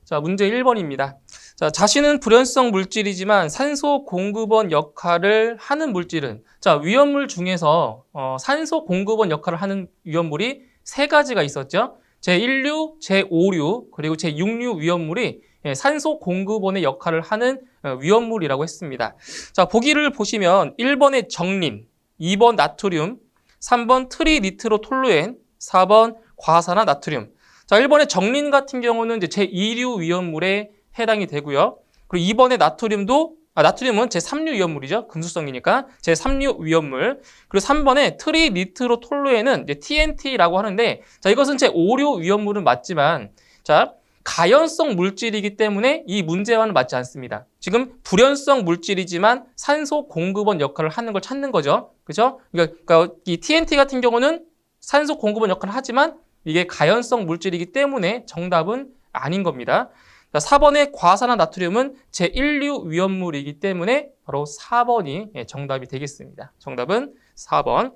자, 문제 1번입니다. 자, 자신은 불연성 물질이지만 산소 공급원 역할을 하는 물질은, 자, 위험물 중에서 산소 공급원 역할을 하는 위험물이 세 가지가 있었죠. 제1류, 제5류, 그리고 제6류 위험물이 산소 공급원의 역할을 하는 위험물이라고 했습니다. 자, 보기를 보시면 1번의 정린, 2번 나트륨, 3번 트리니트로톨루엔, 4번 과산화 나트륨. 자, 1번의 정린 같은 경우는 이제 제2류 위험물에 해당이 되고요. 그리고 2번의 나트륨은 제3류 위험물이죠. 금수성이니까 제3류 위험물. 그리고 3번의 트리니트로톨루엔은 이제 TNT라고 하는데, 자, 이것은 제5류 위험물은 맞지만, 자, 가연성 물질이기 때문에 이 문제와는 맞지 않습니다. 지금 불연성 물질이지만 산소 공급원 역할을 하는 걸 찾는 거죠. 그죠? 그러니까 이 TNT 같은 경우는 산소 공급원 역할을 하지만 이게 가연성 물질이기 때문에 정답은 아닌 겁니다. 4번의 과산화 나트륨은 제1류 위험물이기 때문에 바로 4번이 정답이 되겠습니다. 정답은 4번.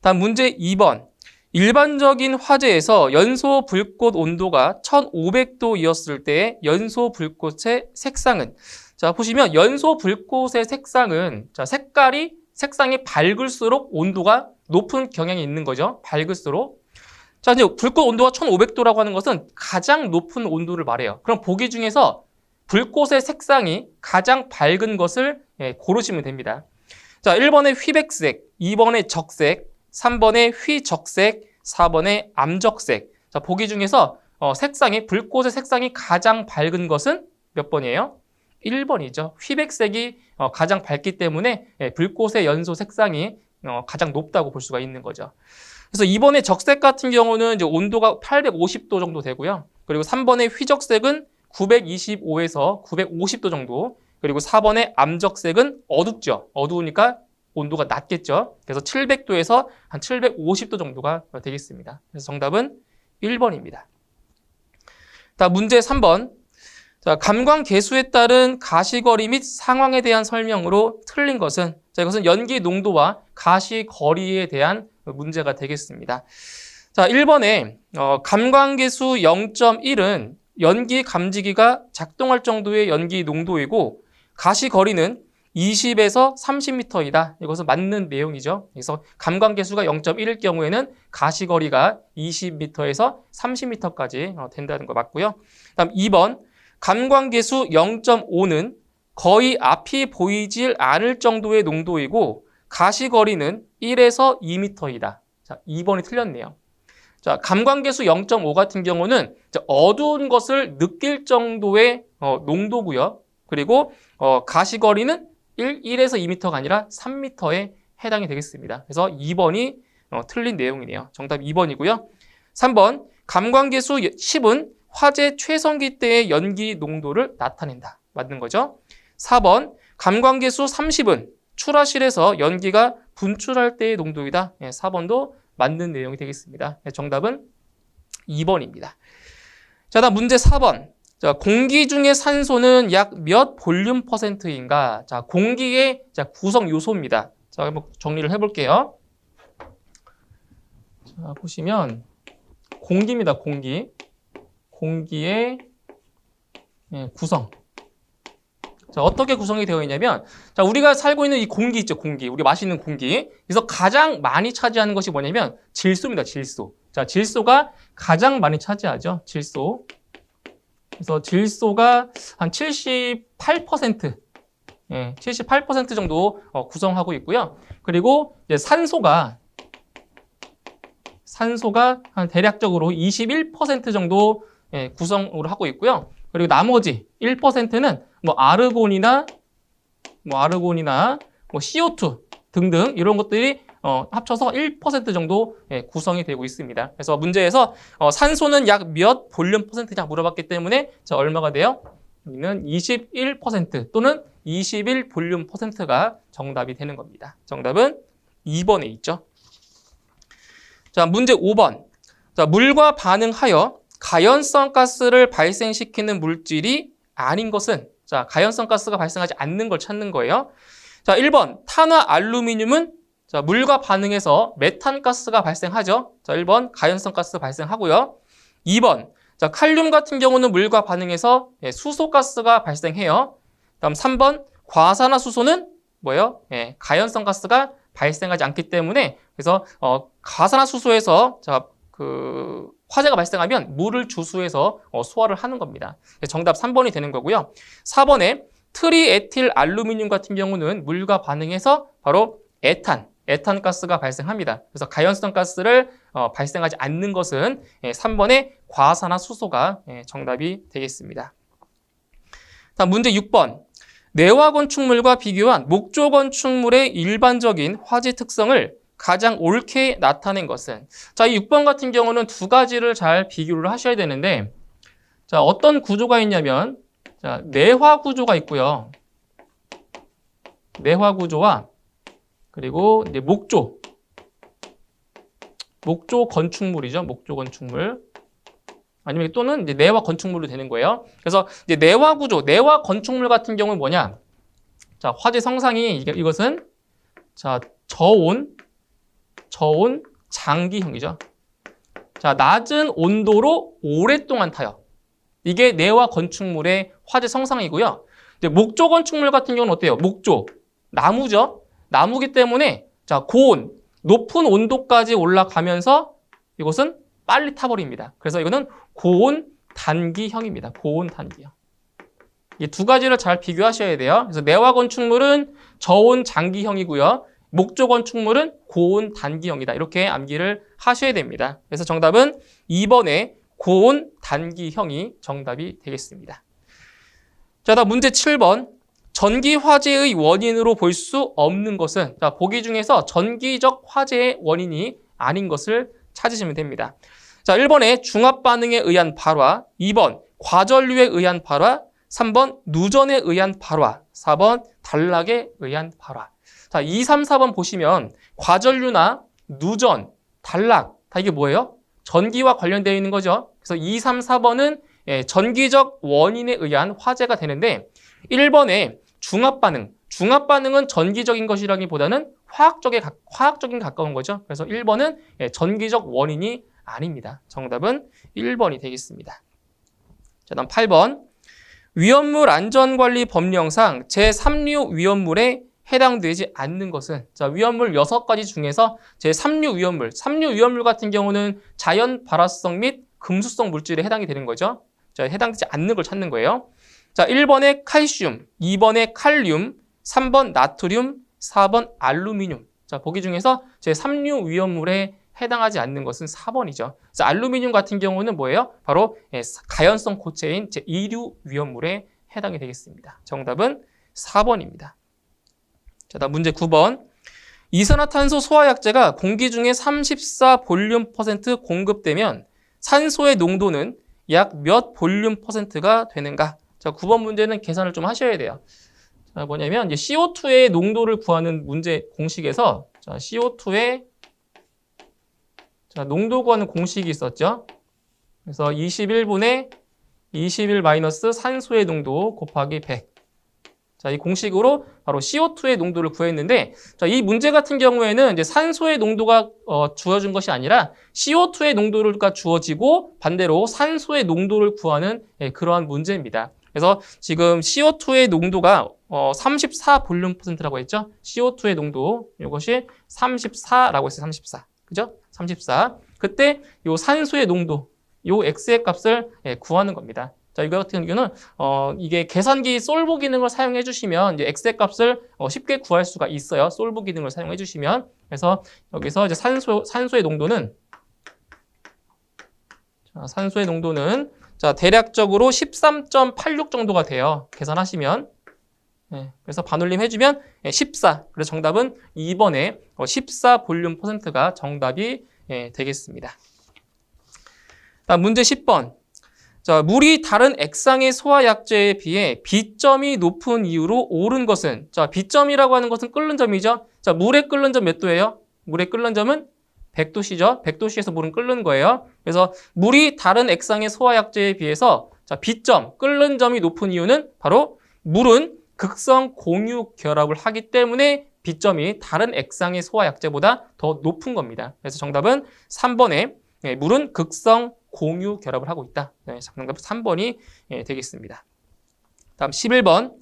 다음 문제 2번. 일반적인 화재에서 연소 불꽃 온도가 1500도이었을 때 연소 불꽃의 색상은, 자, 보시면 연소 불꽃의 색상은, 자, 색상이 밝을수록 온도가 높은 경향이 있는 거죠. 밝을수록. 자, 이제 불꽃 온도가 1500도라고 하는 것은 가장 높은 온도를 말해요. 그럼 보기 중에서 불꽃의 색상이 가장 밝은 것을 고르시면 됩니다. 자, 1번의 휘백색, 2번의 적색, 3번의 휘적색, 4번의 암적색. 자, 보기 중에서 불꽃의 색상이 가장 밝은 것은 몇 번이에요? 1번이죠. 휘백색이 가장 밝기 때문에 불꽃의 연소 색상이 가장 높다고 볼 수가 있는 거죠. 그래서 2번의 적색 같은 경우는 이제 온도가 850도 정도 되고요. 그리고 3번의 휘적색은 925에서 950도 정도. 그리고 4번의 암적색은 어둡죠. 어두우니까 온도가 낮겠죠. 그래서 700도에서 한 750도 정도가 되겠습니다. 그래서 정답은 1번입니다. 다음 문제 3번. 자, 감광 계수에 따른 가시거리 및 상황에 대한 설명으로 틀린 것은, 자, 이것은 연기 농도와 가시거리에 대한 문제가 되겠습니다. 자, 1번에 감광 계수 0.1은 연기 감지기가 작동할 정도의 연기 농도이고 가시거리는 20에서 30m이다. 이것은 맞는 내용이죠. 그래서 감광계수가 0.1일 경우에는 가시거리가 20m에서 30m까지 된다는 거 맞고요. 다음 2번, 감광계수 0.5는 거의 앞이 보이질 않을 정도의 농도이고 가시거리는 1에서 2m이다. 자, 2번이 틀렸네요. 자, 감광계수 0.5 같은 경우는 어두운 것을 느낄 정도의 농도고요. 그리고 가시거리는 1에서 2m가 아니라 3m에 해당이 되겠습니다. 그래서 2번이 틀린 내용이네요. 정답 2번이고요. 3번, 감광계수 10은 화재 최성기 때의 연기 농도를 나타낸다. 맞는 거죠. 4번, 감광계수 30은 출하실에서 연기가 분출할 때의 농도이다. 4번도 맞는 내용이 되겠습니다. 정답은 2번입니다. 자, 다음 문제 4번. 자, 공기 중의 산소는 약 몇 볼륨 %인가? 자, 공기의 구성 요소입니다. 자, 한번 정리를 해볼게요. 자, 보시면 공기입니다. 공기의 구성. 자, 어떻게 구성이 되어 있냐면, 자, 우리가 살고 있는 이 공기 있죠, 공기. 우리 마시는 공기. 그래서 가장 많이 차지하는 것이 뭐냐면 질소입니다, 질소. 자, 질소가 가장 많이 차지하죠, 질소. 그래서 질소가 한 78%, 78% 정도 구성하고 있고요. 그리고 이제 산소가 한 대략적으로 21% 정도 구성을 하고 있고요. 그리고 나머지 1%는 아르곤이나 CO2 등등 이런 것들이 합쳐서 1% 정도 구성이 되고 있습니다. 그래서 문제에서 산소는 약 몇 볼륨 %냐 물어봤기 때문에 자, 얼마가 돼요? 여기는 21% 또는 21 볼륨 %가 정답이 되는 겁니다. 정답은 2번에 있죠. 자, 문제 5번. 자, 물과 반응하여 가연성 가스를 발생시키는 물질이 아닌 것은, 자, 가연성 가스가 발생하지 않는 걸 찾는 거예요. 자, 1번 탄화 알루미늄은 자, 물과 반응해서 메탄가스가 발생하죠. 자, 1번 가연성 가스 발생하고요. 2번 자, 칼륨 같은 경우는 물과 반응해서 수소가스가 발생해요. 다음 3번 과산화수소는 뭐예요? 가연성 가스가 발생하지 않기 때문에 그래서 가산화수소에서 화재가 발생하면 물을 주수해서 소화를 하는 겁니다. 정답 3번이 되는 거고요. 4번에 트리에틸 알루미늄 같은 경우는 물과 반응해서 바로 에탄 가스가 발생합니다. 그래서 가연성 가스를 발생하지 않는 것은 3번의 과산화수소가 정답이 되겠습니다. 다음 문제 6번. 내화 건축물과 비교한 목조 건축물의 일반적인 화재 특성을 가장 옳게 나타낸 것은? 자, 이 6번 같은 경우는 두 가지를 잘 비교를 하셔야 되는데, 자, 어떤 구조가 있냐면, 자, 내화 구조가 있고요. 내화 구조와 그리고 이제 목조 건축물이죠. 목조 건축물. 아니면 또는 이제 내화 건축물로 되는 거예요. 그래서 이제 내화 구조, 내화 건축물 같은 경우는 뭐냐? 자, 화재 성상이 이것은 자, 저온 장기형이죠. 자, 낮은 온도로 오랫동안 타요. 이게 내화 건축물의 화재 성상이고요. 이제 목조 건축물 같은 경우는 어때요? 목조, 나무죠. 나무기 때문에 자, 고온, 높은 온도까지 올라가면서 이것은 빨리 타버립니다. 그래서 이거는 고온 단기형입니다. 고온 단기형. 이 두 가지를 잘 비교하셔야 돼요. 그래서 내화 건축물은 저온 장기형이고요. 목조 건축물은 고온 단기형이다. 이렇게 암기를 하셔야 됩니다. 그래서 정답은 2번의 고온 단기형이 정답이 되겠습니다. 자, 다음 문제 7번. 전기 화재의 원인으로 볼 수 없는 것은? 자, 보기 중에서 전기적 화재의 원인이 아닌 것을 찾으시면 됩니다. 자, 1번에 중합 반응에 의한 발화, 2번 과전류에 의한 발화, 3번 누전에 의한 발화, 4번 단락에 의한 발화. 자, 2, 3, 4번 보시면 과전류나 누전, 단락 다 이게 뭐예요? 전기와 관련되어 있는 거죠. 그래서 2, 3, 4번은 전기적 원인에 의한 화재가 되는데 1번에 중합 반응은 전기적인 것이라기보다는 화학적인 가까운 거죠. 그래서 1번은 전기적 원인이 아닙니다. 정답은 1번이 되겠습니다. 자, 다음 8번. 위험물 안전관리 법령상 제3류 위험물에 해당되지 않는 것은? 자, 위험물 6가지 중에서 제3류 위험물, 3류 위험물 같은 경우는 자연 발화성 및 금수성 물질에 해당이 되는 거죠. 자, 해당되지 않는 걸 찾는 거예요. 자, 1번에 칼슘, 2번에 칼륨, 3번 나트륨, 4번 알루미늄. 자, 보기 중에서 제3류 위험물에 해당하지 않는 것은 4번이죠. 그래서 알루미늄 같은 경우는 뭐예요? 바로 가연성 고체인 제2류 위험물에 해당이 되겠습니다. 정답은 4번입니다. 자, 다음 문제 9번. 이산화탄소 소화약제가 공기 중에 34 볼륨 % 공급되면 산소의 농도는 약 몇 볼륨 %가 되는가? 자, 9번 문제는 계산을 좀 하셔야 돼요. 자, 뭐냐면 이제 CO2의 농도를 구하는 문제 공식에서 자, CO2의 농도 구하는 공식이 있었죠. 그래서 21분의 21 마이너스 산소의 농도 곱하기 100. 자, 이 공식으로 바로 CO2의 농도를 구했는데, 자, 이 문제 같은 경우에는 이제 산소의 농도가 주어진 것이 아니라 CO2의 농도가 주어지고 반대로 산소의 농도를 구하는 그러한 문제입니다. 그래서 지금 CO2의 농도가 34 볼륨 %라고 했죠. CO2의 농도 이것이 34라고 했어요. 34. 그죠? 34. 그때 요 산소의 농도, 요 X의 값을 구하는 겁니다. 자, 이거 같은 경우는 이게 계산기 솔브 기능을 사용해 주시면 이제 X의 값을 쉽게 구할 수가 있어요. 솔브 기능을 사용해 주시면. 그래서 여기서 이제 산소의 농도는 자, 대략적으로 13.86 정도가 돼요. 계산하시면. 그래서 반올림 해주면 14. 그래서 정답은 2번에 14 볼륨 %가 정답이 되겠습니다. 다음 문제 10번. 자, 물이 다른 액상의 소화약제에 비해 B점이 높은 이유로 오른 것은? 자, B점이라고 하는 것은 끓는 점이죠. 자, 물에 끓는 점 몇 도예요? 물에 끓는 점은 100도씨죠. 100도씨에서 물은 끓는 거예요. 그래서 물이 다른 액상의 소화약제에 비해서 자, B점, 끓는 점이 높은 이유는 바로 물은 극성 공유 결합을 하기 때문에 B점이 다른 액상의 소화약제보다 더 높은 겁니다. 그래서 정답은 3번에 물은 극성 공유 결합을 하고 있다. 정답 3번이 되겠습니다. 다음 11번.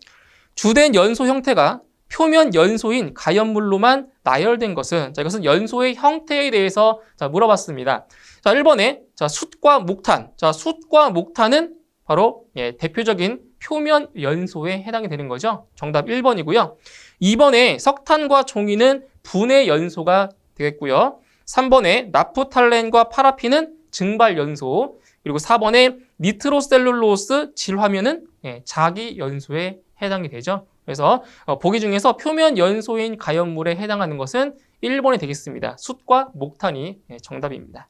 주된 연소 형태가 표면 연소인 가염물로만 나열된 것은, 자, 이것은 연소의 형태에 대해서 물어봤습니다. 자, 1번에 숯과 목탄. 자, 숯과 목탄은 바로 대표적인 표면 연소에 해당이 되는 거죠. 정답 1번이고요. 2번에 석탄과 종이는 분해 연소가 되겠고요. 3번에 나프탈렌과 파라핀은 증발 연소. 그리고 4번에 니트로셀룰로스 질화면은 자기 연소에 해당이 되죠. 그래서 보기 중에서 표면 연소인 가염물에 해당하는 것은 1번이 되겠습니다. 숯과 목탄이 정답입니다.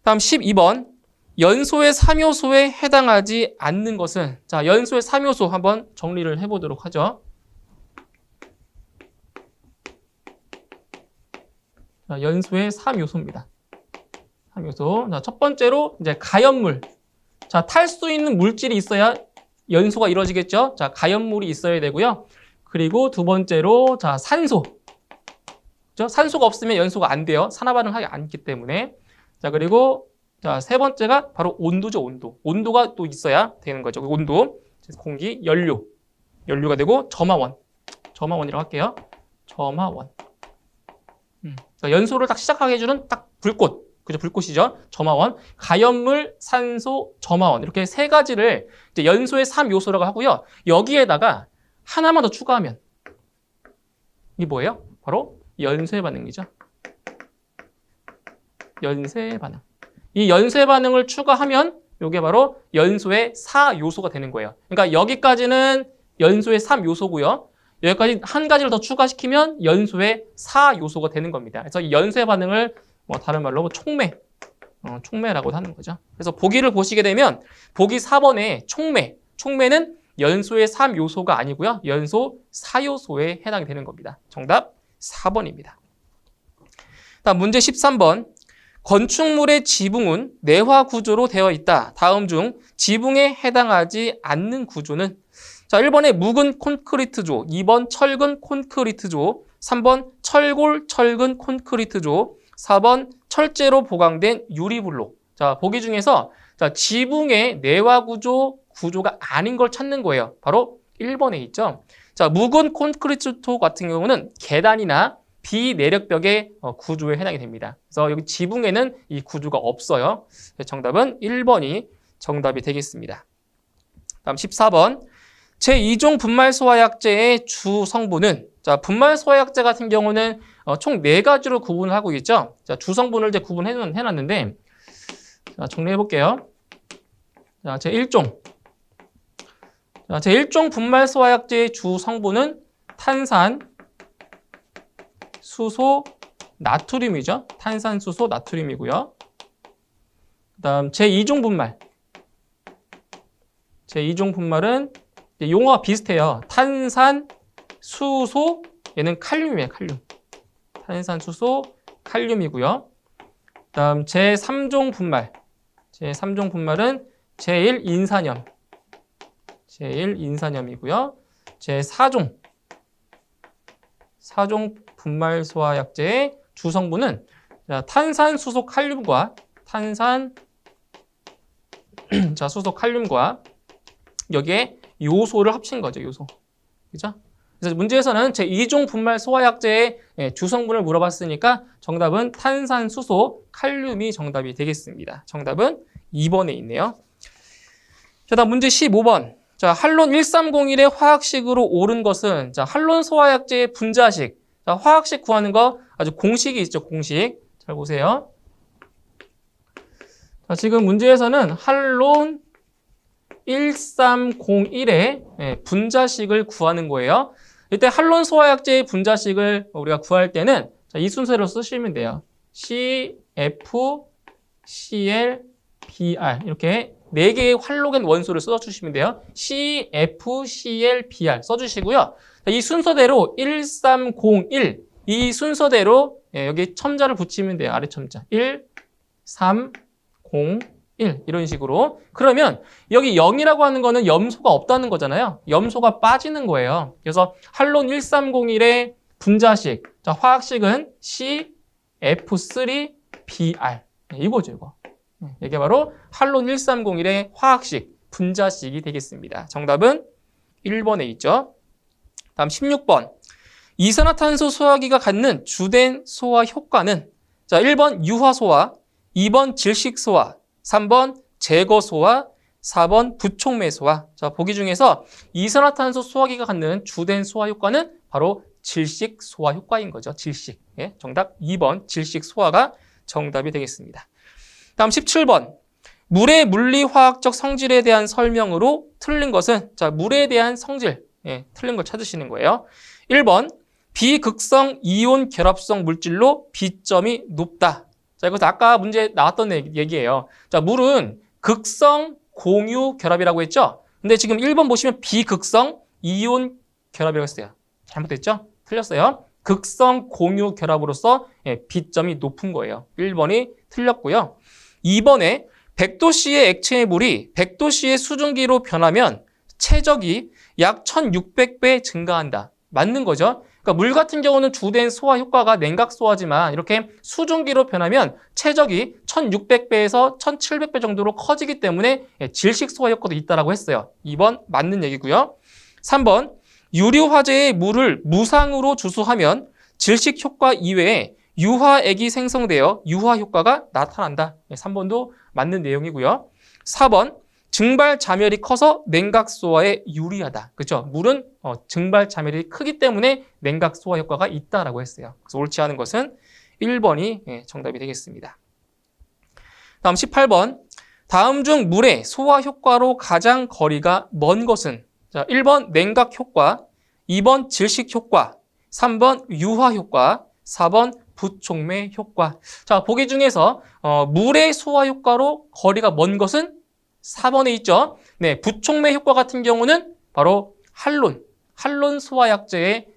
다음 12번. 연소의 3요소에 해당하지 않는 것은, 자, 연소의 3요소 한번 정리를 해보도록 하죠. 자, 연소의 3요소입니다. 3요소. 자, 첫 번째로 이제 가염물. 자, 탈 수 있는 물질이 있어야 연소가 이루어지겠죠. 자, 가염물이 있어야 되고요. 그리고 두 번째로 자, 산소. 그렇죠? 산소가 없으면 연소가 안 돼요. 산화 반응하지 않기 때문에. 자, 그리고 자, 세 번째가 바로 온도죠, 온도. 온도가 또 있어야 되는 거죠. 온도, 공기, 연료. 연료가 되고 점화원. 점화원이라고 할게요. 점화원. 연소를 딱 시작하게 해주는 딱 불꽃. 그죠? 불꽃이죠. 점화원. 가염물, 산소, 점화원. 이렇게 세 가지를 이제 연소의 3요소라고 하고요. 여기에다가 하나만 더 추가하면 이게 뭐예요? 바로 연쇄 반응이죠. 연쇄 반응. 이 연쇄 반응을 추가하면 이게 바로 연소의 4요소가 되는 거예요. 그러니까 여기까지는 연소의 3요소고요. 여기까지 한 가지를 더 추가시키면 연소의 4요소가 되는 겁니다. 그래서 이 연쇄 반응을 다른 말로 촉매, 촉매라고 하는 거죠. 그래서 보기를 보시게 되면 보기 4번에 촉매, 촉매는 연소의 3요소가 아니고요. 연소 4요소에 해당이 되는 겁니다. 정답 4번입니다. 다음 문제 13번. 건축물의 지붕은 내화 구조로 되어 있다. 다음 중 지붕에 해당하지 않는 구조는? 자, 1번에 묵은 콘크리트조, 2번 철근 콘크리트조, 3번 철골 철근 콘크리트조, 4번 철제로 보강된 유리블록. 자, 보기 중에서 자, 지붕의 내화 구조가 아닌 걸 찾는 거예요. 바로 1번에 있죠. 자, 묵은 콘크리트조 같은 경우는 계단이나 비내력벽의 구조에 해당이 됩니다. 그래서 여기 지붕에는 이 구조가 없어요. 정답은 1번이 정답이 되겠습니다. 다음 14번. 제2종 분말소화약제의 주 성분은? 자, 분말소화약제 같은 경우는 총 4가지로 구분을 하고 있죠. 자, 주 성분을 이제 구분해놨는데, 자, 정리해 볼게요. 자, 제1종. 자, 제1종 분말소화약제의 주 성분은 탄산, 수소, 나트륨이죠. 탄산, 수소, 나트륨이고요. 그 다음 제2종 분말. 제2종 분말은 용어가 비슷해요. 탄산, 수소, 얘는 칼륨이에요. 칼륨. 탄산, 수소, 칼륨이고요. 그 다음 제3종 분말. 제3종 분말은 제1인산염. 제1인산염이고요. 제4종. 4종 분말소화약제의 주성분은 탄산, 수소, 칼륨과 수소, 칼륨과 여기에 요소를 합친 거죠. 요소. 그죠? 그래서 문제에서는 제2종 분말소화약제의 주성분을 물어봤으니까 정답은 탄산, 수소, 칼륨이 정답이 되겠습니다. 정답은 2번에 있네요. 자, 다음 문제 15번. 자, 할론 1301의 화학식으로 옳은 것은? 자, 할론 소화약제의 분자식. 자, 화학식 구하는 거 아주 공식이 있죠. 공식. 잘 보세요. 자, 지금 문제에서는 할론 1301의 분자식을 구하는 거예요. 이때 할론 소화약제의 분자식을 우리가 구할 때는 자, 이 순서로 쓰시면 돼요. CFCl, Br 이렇게 4개의 활로겐 원소를 써주시면 돼요. CFCl, Br 써주시고요. 이 순서대로 1301 이 순서대로 여기 첨자를 붙이면 돼요. 아래 첨자 1301 이런 식으로. 그러면 여기 0이라고 하는 거는 염소가 없다는 거잖아요. 염소가 빠지는 거예요. 그래서 할론 1301의 분자식, 자, 화학식은 CF3Br 이거죠, 이거. 이게 바로 할론 1301의 화학식, 분자식이 되겠습니다. 정답은 1번에 있죠. 다음 16번. 이산화탄소 소화기가 갖는 주된 소화 효과는 자, 1번 유화소화, 2번 질식소화, 3번 제거소화, 4번 부촉매소화. 자, 보기 중에서 이산화탄소 소화기가 갖는 주된 소화 효과는 바로 질식소화 효과인 거죠. 질식. 예, 정답 2번 질식소화가 정답이 되겠습니다. 다음 17번. 물의 물리화학적 성질에 대한 설명으로 틀린 것은 자, 물에 대한 성질. 예, 틀린 걸 찾으시는 거예요. 1번. 비극성 이온 결합성 물질로 B점이 높다. 자, 이것도 아까 문제 나왔던 얘기예요. 자, 물은 극성 공유 결합이라고 했죠? 근데 지금 1번 보시면 비극성 이온 결합이라고 했어요. 잘못됐죠? 틀렸어요. 극성 공유 결합으로서 B점이 높은 거예요. 1번이 틀렸고요. 2번에 100도씨의 액체의 물이 100도씨의 수증기로 변하면 최적이 약 1600배 증가한다. 맞는 거죠? 그러니까 물 같은 경우는 주된 소화 효과가 냉각소화지만 이렇게 수증기로 변하면 최적이 1600배에서 1700배 정도로 커지기 때문에 질식소화 효과도 있다고 했어요. 2번 맞는 얘기고요. 3번 유리화제에 물을 무상으로 주수하면 질식 효과 이외에 유화액이 생성되어 유화 효과가 나타난다. 3번도 맞는 내용이고요. 4번 증발 자멸이 커서 냉각 소화에 유리하다. 그렇죠? 물은 증발 자멸이 크기 때문에 냉각 소화 효과가 있다라고 했어요. 그래서 옳지 않은 것은 1번이 정답이 되겠습니다. 다음 18번. 다음 중 물의 소화 효과로 가장 거리가 먼 것은 자, 1번 냉각 효과, 2번 질식 효과, 3번 유화 효과, 4번 부촉매 효과. 자, 보기 중에서 물의 소화 효과로 거리가 먼 것은 4번에 있죠. 네, 부촉매 효과 같은 경우는 바로 할론 소화약제의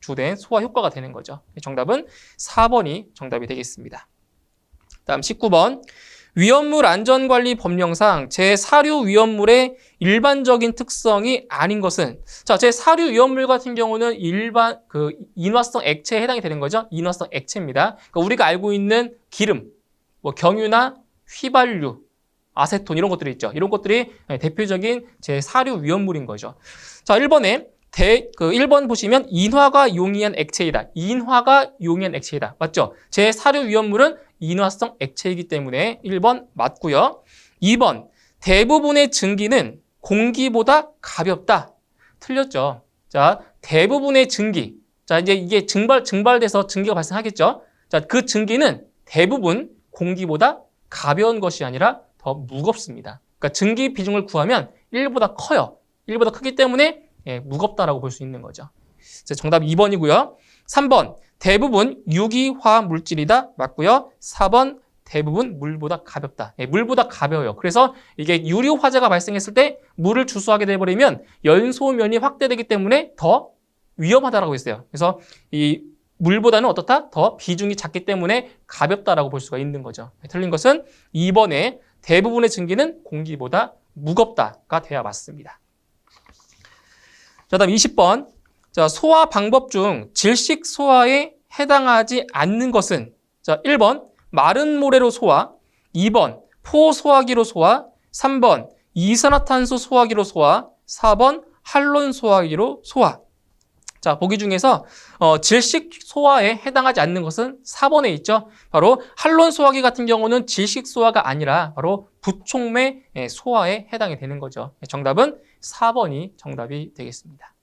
주된 소화 효과가 되는 거죠. 정답은 4번이 정답이 되겠습니다. 다음 19번. 위험물 안전관리 법령상 제4류 위험물의 일반적인 특성이 아닌 것은 자, 제4류 위험물 같은 경우는 일반 인화성 액체에 해당이 되는 거죠. 인화성 액체입니다. 그러니까 우리가 알고 있는 기름, 경유나 휘발유, 아세톤 이런 것들이 있죠. 이런 것들이 대표적인 제4류 위험물인 거죠. 자, 1번에 1번 보시면 인화가 용이한 액체이다. 인화가 용이한 액체이다. 맞죠? 제4류 위험물은 인화성 액체이기 때문에 1번 맞고요. 2번 대부분의 증기는 공기보다 가볍다. 틀렸죠. 자, 대부분의 증기. 자, 이제 이게 증발돼서 증기가 발생하겠죠. 자, 그 증기는 대부분 공기보다 가벼운 것이 아니라 더 무겁습니다. 그러니까 증기 비중을 구하면 1보다 커요. 1보다 크기 때문에 무겁다라고 볼 수 있는 거죠. 정답 2번이고요. 3번 대부분 유기화 물질이다. 맞고요. 4번 대부분 물보다 가볍다. 물보다 가벼워요. 그래서 이게 유류 화재가 발생했을 때 물을 주수하게 돼버리면 연소면이 확대되기 때문에 더 위험하다라고 했어요. 그래서 이 물보다는 어떻다? 더 비중이 작기 때문에 가볍다라고 볼 수가 있는 거죠. 틀린 것은 2번에 대부분의 증기는 공기보다 무겁다가 돼야 맞습니다. 자, 다음 20번. 자, 소화 방법 중 질식 소화에 해당하지 않는 것은 자, 1번 마른 모래로 소화, 2번 포소화기로 소화, 3번 이산화탄소 소화기로 소화, 4번 할론 소화기로 소화. 자, 보기 중에서 질식 소화에 해당하지 않는 것은 4번에 있죠. 바로 할론 소화기 같은 경우는 질식 소화가 아니라 바로 부촉매 소화에 해당이 되는 거죠. 정답은 4번이 정답이 되겠습니다.